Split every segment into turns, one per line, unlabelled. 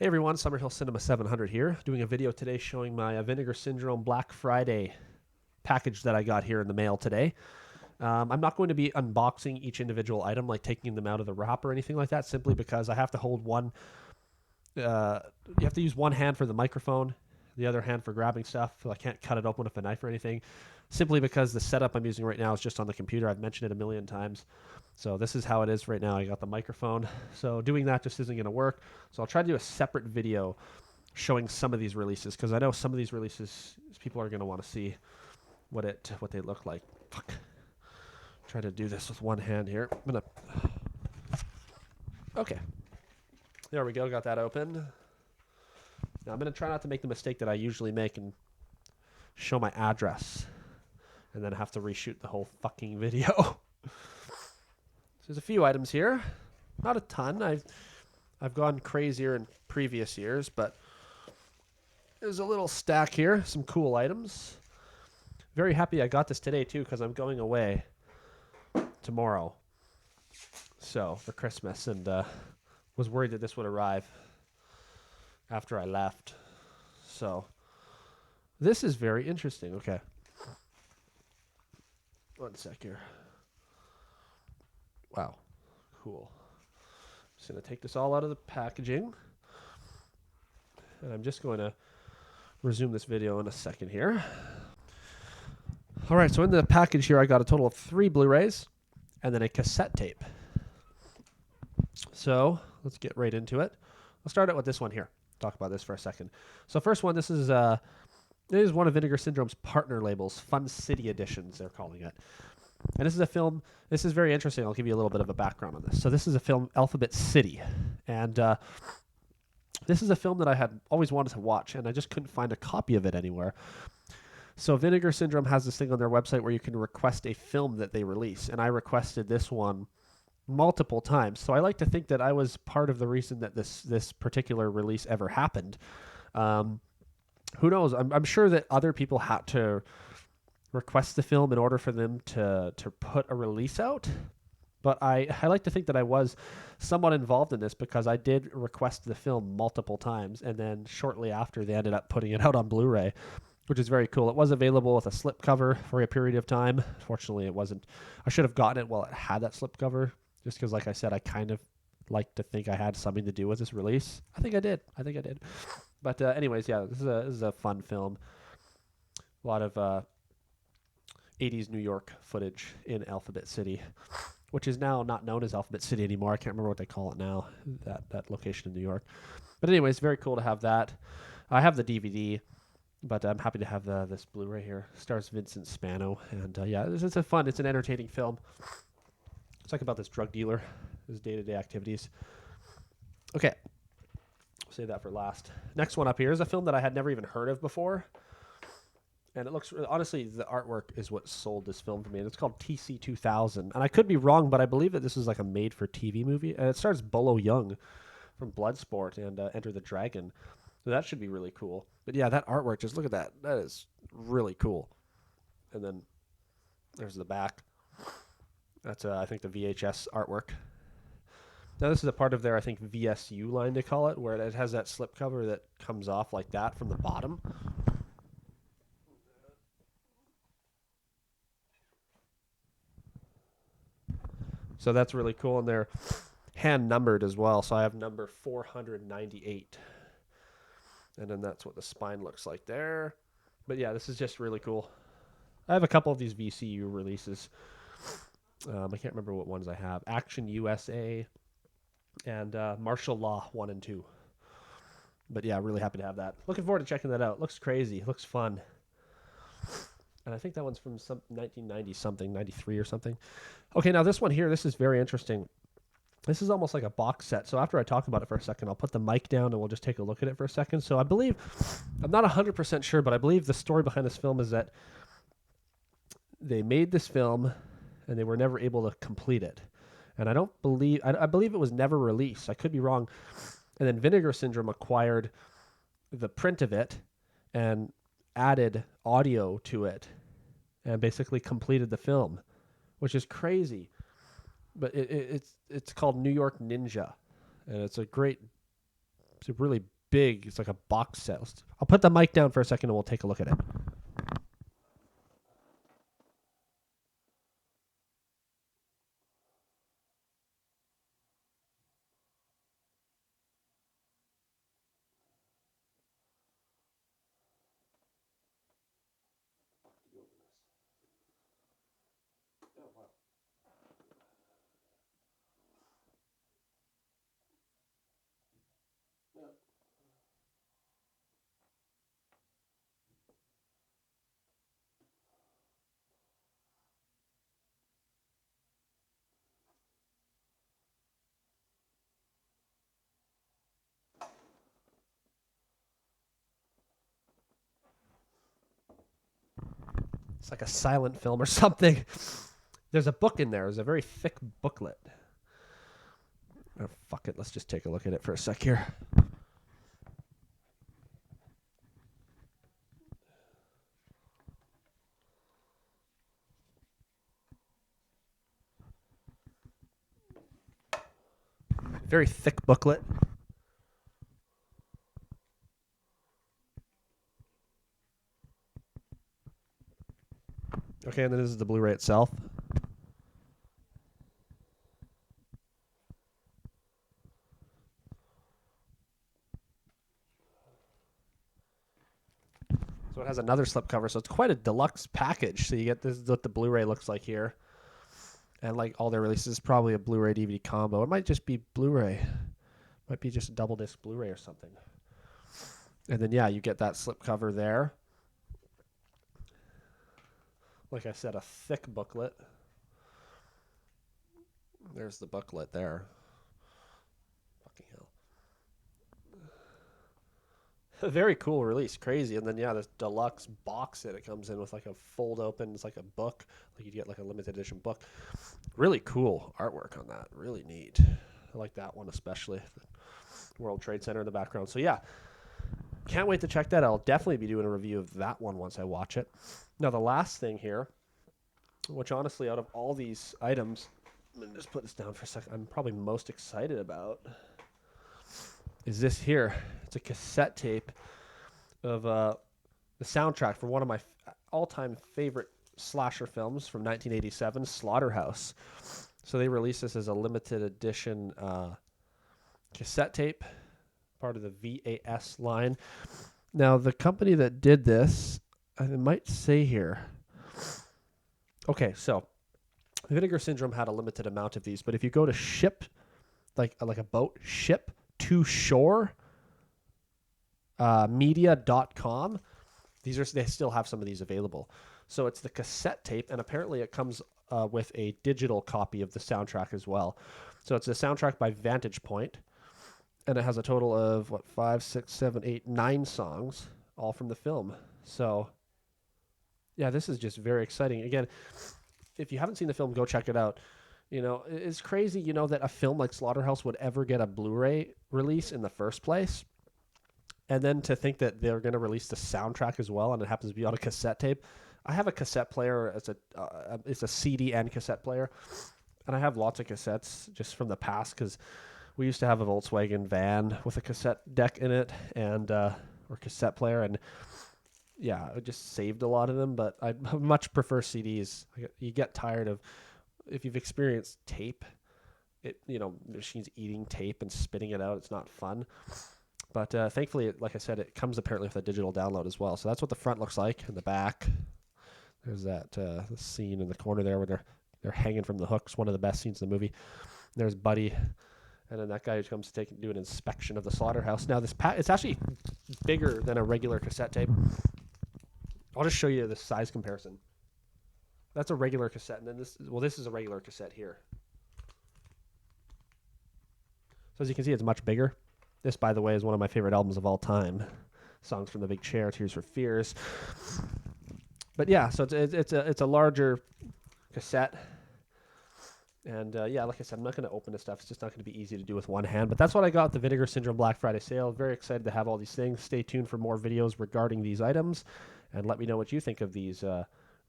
Hey everyone, Summerhill Cinema 700 here, doing a video today showing my Vinegar Syndrome Black Friday package that I got here in the mail today. I'm not going to be unboxing each individual item, like taking them out of the wrap or anything like that, simply because I have to hold one. You have to use one hand for the microphone, the other hand for grabbing stuff. So I can't cut it open with a knife or anything, simply because the setup I'm using right now is just on the computer. I've mentioned it a million times. So this is how it is right now. I got the microphone. So doing that just isn't going to work. So I'll try to do a separate video showing some of these releases, because I know some of these releases people are going to want to see what they look like. Fuck. Try to do this with one hand here. Okay. There we go. Got that open. Now I'm going to try not to make the mistake that I usually make and show my address and then have to reshoot the whole fucking video. There's a few items here. Not a ton. I've gone crazier in previous years, but there's a little stack here. Some cool items. Very happy I got this today, too, because I'm going away tomorrow. So, for Christmas, and was worried that this would arrive after I left. So, this is very interesting. Okay. One sec here. Wow. Cool. I'm just going to take this all out of the packaging. And I'm just going to resume this video in a second here. All right, so in the package here, I got a total of 3 Blu-rays and then a cassette tape. So let's get right into it. I'll start out with this one here. Talk about this for a second. So first one, this is one of Vinegar Syndrome's partner labels, Fun City Editions, they're calling it. And this is a film, this is very interesting. I'll give you a little bit of a background on this. So this is a film, Alphabet City. And this is a film that I had always wanted to watch, and I just couldn't find a copy of it anywhere. So Vinegar Syndrome has this thing on their website where you can request a film that they release. And I requested this one multiple times. So I like to think that I was part of the reason that this particular release ever happened. Who knows? I'm sure that other people had to request the film in order for them to put a release out. But I like to think that I was somewhat involved in this, because I did request the film multiple times, and then shortly after they ended up putting it out on Blu-ray, which is very cool. It was available with a slipcover for a period of time. Fortunately, it wasn't. I should have gotten it while it had that slipcover, just because, like I said, I kind of like to think I had something to do with this release. I think I did. But anyways, yeah, this is a fun film. A lot of 80s New York footage in Alphabet City, which is now not known as Alphabet City anymore. I can't remember what they call it now, that location in New York. But anyways, very cool to have that. I have the DVD, but I'm happy to have this Blu-ray here. Stars Vincent Spano, and yeah, it's an entertaining film. It's like about this drug dealer, his day-to-day activities. Okay, I'll save that for last. Next one up here is a film that I had never even heard of before. And it looks, honestly, the artwork is what sold this film for me. And it's called TC 2000. And I could be wrong, but I believe that this is like a made-for-TV movie. And it stars Bolo Young from Bloodsport and Enter the Dragon. So that should be really cool. But yeah, that artwork, just look at that. That is really cool. And then there's the back. That's, I think, the VHS artwork. Now, this is a part of their, I think, VSU line, they call it, where it has that slipcover that comes off like that from the bottom. So that's really cool, and they're hand numbered as well. So I have number 498, and then that's what the spine looks like there. But yeah, this is just really cool. I have a couple of these VCU releases. I can't remember what ones I have. Action USA and Martial Law 1 and 2. But yeah, really happy to have that. Looking forward to checking that out. Looks crazy. Looks fun. And I think that one's from 1990 something, 93 or something. Okay, now this one here, this is very interesting. This is almost like a box set. So after I talk about it for a second, I'll put the mic down and we'll just take a look at it for a second. So I believe, I'm not 100% sure, but I believe the story behind this film is that they made this film and they were never able to complete it. And I believe it was never released. I could be wrong. And then Vinegar Syndrome acquired the print of it and added audio to it and basically completed the film, which is crazy. But it's called New York Ninja, and it's a great It's a really big. It's like a box set. I'll put the mic down for a second and we'll take a look at it. It's like a silent film or something. There's a book in there. There's a very thick booklet. Oh, fuck it. Let's just take a look at it for a sec here. Very thick booklet. Okay, and then this is the Blu-ray itself. So it has another slipcover, so it's quite a deluxe package. So you get this is what the Blu-ray looks like here. And like all their releases, probably a Blu-ray DVD combo. It might just be Blu-ray. Might be just a double disc Blu-ray or something. And then yeah, you get that slipcover there. Like I said, a thick booklet. There's the booklet there. Fucking hell. A very cool release, crazy. And then yeah, this deluxe box that it comes in with, like a fold open. It's like a book, like you get like a limited edition book. Really cool artwork on that. Really neat. I like that one especially. The World Trade Center in the background. So yeah, can't wait to check that out. I'll definitely be doing a review of that one once I watch it. Now the last thing here, which honestly out of all these items, let me just put this down for a second, I'm probably most excited about, is this here. It's a cassette tape of the soundtrack for one of my all-time favorite slasher films from 1987, Slaughterhouse. So they released this as a limited edition cassette tape, part of the VAS line. Now, the company that did this, I might say here. Okay, so Vinegar Syndrome had a limited amount of these, but if you go to ship, like a boat, ship to shore media.com, they still have some of these available. So it's the cassette tape, and apparently it comes with a digital copy of the soundtrack as well. So it's a soundtrack by Vantage Point, and it has a total of 5, 6, 7, 8, 9 songs, all from the film. So yeah, this is just very exciting. Again, if you haven't seen the film, go check it out. You know, it's crazy, you know, that a film like Slaughterhouse would ever get a Blu-ray release in the first place. And then to think that they're going to release the soundtrack as well, and it happens to be on a cassette tape. I have a cassette player. It's a CD and cassette player. And I have lots of cassettes just from the past because we used to have a Volkswagen van with a cassette deck in it and or cassette player. And yeah, I just saved a lot of them, but I much prefer CDs. You get tired of, if you've experienced tape, machines eating tape and spitting it out. It's not fun. But thankfully, like I said, it comes apparently with a digital download as well. So that's what the front looks like. In the back, there's that the scene in the corner there where they're hanging from the hooks. One of the best scenes in the movie. There's Buddy, and then that guy who comes to do an inspection of the slaughterhouse. Now it's actually bigger than a regular cassette tape. I'll just show you the size comparison. That's a regular cassette, and then this is a regular cassette here. So as you can see, it's much bigger. This, by the way, is one of my favorite albums of all time. Songs from the Big Chair, Tears for Fears. But yeah, so it's a larger cassette. And yeah, like I said, I'm not going to open this stuff. It's just not going to be easy to do with one hand. But that's what I got at the Vinegar Syndrome Black Friday sale. Very excited to have all these things. Stay tuned for more videos regarding these items. And let me know what you think of these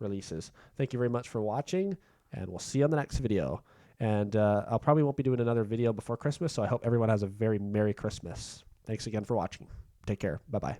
releases. Thank you very much for watching. And we'll see you on the next video. And I'll probably won't be doing another video before Christmas, so I hope everyone has a very Merry Christmas. Thanks again for watching. Take care. Bye-bye.